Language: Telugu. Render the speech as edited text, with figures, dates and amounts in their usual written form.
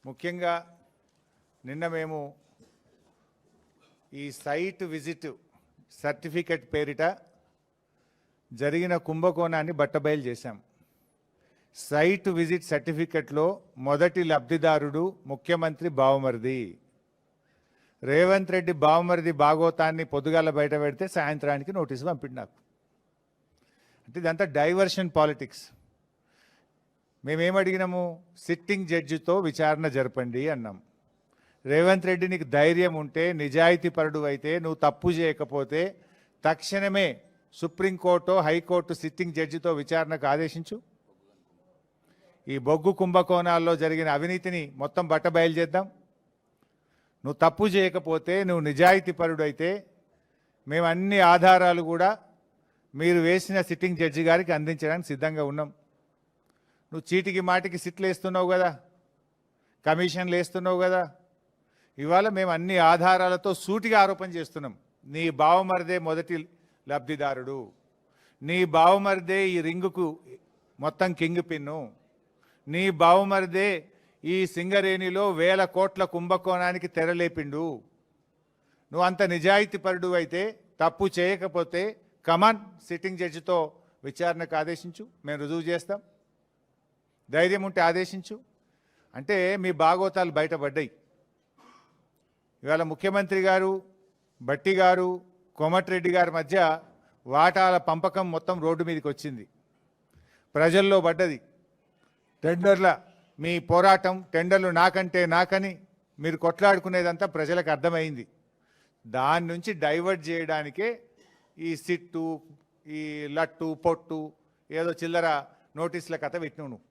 ముఖ్యంగా నిన్న మేము ఈ సైట్ విజిట్ సర్టిఫికెట్ పేరిట జరిగిన కుంభకోణాన్ని బట్టబయలు చేశాం. సైట్ విజిట్ సర్టిఫికెట్లో మొదటి లబ్ధిదారుడు ముఖ్యమంత్రి బావమరిది. రేవంత్ రెడ్డి బావమరిది భాగోతాన్ని పొద్దుగాల బయట పెడితే సాయంత్రానికి నోటీసు పంపిండు నాకు. అంటే ఇదంతా డైవర్షన్ పాలిటిక్స్. మేమేమడిగినాము? సిట్టింగ్ జడ్జితో విచారణ జరపండి అన్నాం. రేవంత్ రెడ్డి నీకు ధైర్యం ఉంటే, నిజాయితీపరుడు అయితే, నువ్వు తప్పు చేయకపోతే తక్షణమే సుప్రీంకోర్టు హైకోర్టు సిట్టింగ్ జడ్జితో విచారణకు ఆదేశించు. ఈ బొగ్గు కుంభకోణాల్లో జరిగిన అవినీతిని మొత్తం బట్టబయలు చేద్దాం. నువ్వు తప్పు చేయకపోతే, నువ్వు నిజాయితీపరుడు అయితే మేము అన్ని ఆధారాలు కూడా మీరు వేసిన సిట్టింగ్ జడ్జి గారికి అందించడానికి సిద్ధంగా ఉన్నాం. నువ్వు చీటికి మాటికి సిట్లు వేస్తున్నావు కదా, కమిషన్లు వేస్తున్నావు కదా. ఇవాళ మేము అన్ని ఆధారాలతో సూటిగా ఆరోపణ చేస్తున్నాం. నీ బావమరిదే మొదటి లబ్ధిదారుడు, నీ బావమరిదే ఈ రింగుకు మొత్తం కింగ్ పిన్ను, నీ బావమరిదే ఈ సింగరేణిలో 1000 కోట్ల కుంభకోణానికి తెరలేపిండు. నువ్వు అంత నిజాయితీపరుడు అయితే, తప్పు చేయకపోతే కమాన్ సిట్టింగ్ జడ్జితో విచారణకు ఆదేశించు, మేము రుజువు చేస్తాం. ధైర్యం ఉంటే ఆదేశించు. అంటే మీ భాగోతాలు బయటపడ్డాయి. ఇవాళ ముఖ్యమంత్రి గారు, భట్టి గారు, కోమటిరెడ్డి గారి మధ్య వాటాల పంపకం మొత్తం రోడ్డు మీదకి వచ్చింది, ప్రజల్లో పడ్డది. టెండర్ల మీ పోరాటం, టెండర్లు నాకంటే నాకని మీరు కొట్లాడుకునేదంతా ప్రజలకు అర్థమైంది. దాని నుంచి డైవర్ట్ చేయడానికే ఈ సిట్టు, ఈ లట్టు పొట్టు, ఏదో చిల్లర నోటీసుల కథ పెట్టినావు నువ్వు.